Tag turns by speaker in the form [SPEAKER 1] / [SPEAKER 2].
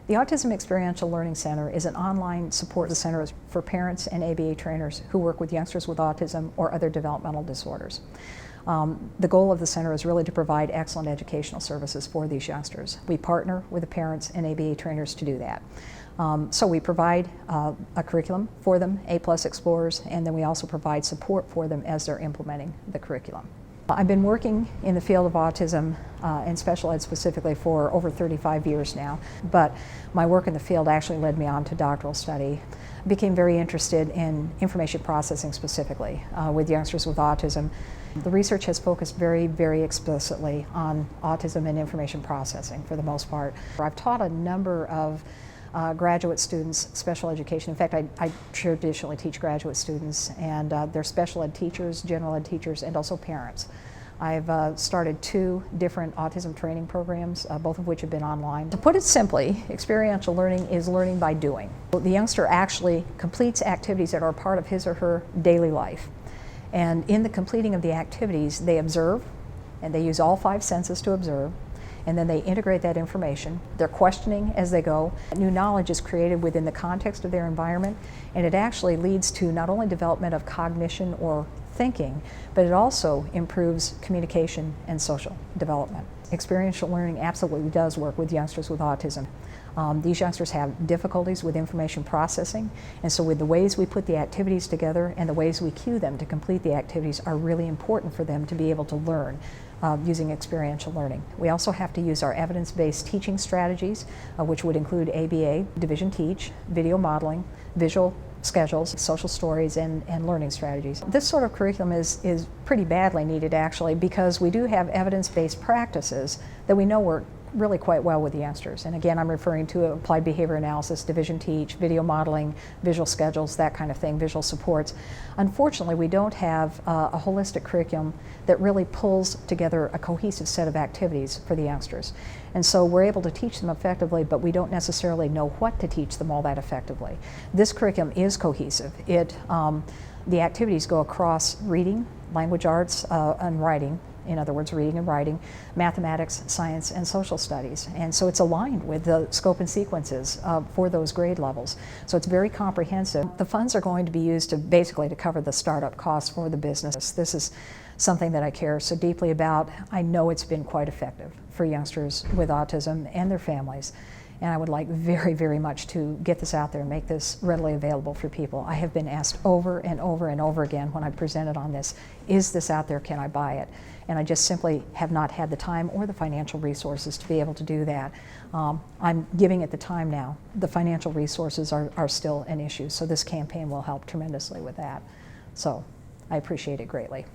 [SPEAKER 1] The Autism Experiential Learning Center is an online support center for parents and ABA trainers who work with youngsters with autism or other developmental disorders. The goal of the center is really to provide excellent educational services for these youngsters. We partner with the parents and ABA trainers to do that. So we provide a curriculum for them, A+ Explorers, and then we also provide support for them as they're implementing the curriculum. I've been working in the field of autism and special ed specifically for over 35 years now, but my work in the field actually led me on to doctoral study. I became very interested in information processing specifically with youngsters with autism. The research has focused very, very explicitly on autism and information processing for the most part. I've taught a number of graduate students special education. In fact, I traditionally teach graduate students, and they're special ed teachers, general ed teachers, and also parents. I've started 2 different autism training programs, both of which have been online. To put it simply, experiential learning is learning by doing. The youngster actually completes activities that are part of his or her daily life. And in the completing of the activities, they observe, and they use all 5 senses to observe, and then they integrate that information. They're questioning as they go. New knowledge is created within the context of their environment, and it actually leads to not only development of cognition or thinking, but it also improves communication and social development. Experiential learning absolutely does work with youngsters with autism. These youngsters have difficulties with information processing, and so with the ways we put the activities together and the ways we cue them to complete the activities are really important for them to be able to learn using experiential learning. We also have to use our evidence-based teaching strategies, which would include ABA, Division Teach, video modeling, visual schedules, social stories, and learning strategies. This sort of curriculum is pretty badly needed actually, because we do have evidence-based practices that we know work really quite well with the youngsters. And again, I'm referring to applied behavior analysis, Division Teach, video modeling, visual schedules, that kind of thing, visual supports. Unfortunately, we don't have a holistic curriculum that really pulls together a cohesive set of activities for the youngsters. And so we're able to teach them effectively, but we don't necessarily know what to teach them all that effectively. This curriculum is cohesive. The activities go across reading, language arts, and writing. In other words, reading and writing, mathematics, science, and social studies. And so it's aligned with the scope and sequences for those grade levels. So it's very comprehensive. The funds are going to be used to basically to cover the startup costs for the business. This is something that I care so deeply about. I know it's been quite effective for youngsters with autism and their families. And I would like very, very much to get this out there and make this readily available for people. I have been asked over and over and over again when I presented on this, is this out there, can I buy it? And I just simply have not had the time or the financial resources to be able to do that. I'm giving it the time now. The financial resources are still an issue, so this campaign will help tremendously with that. So I appreciate it greatly.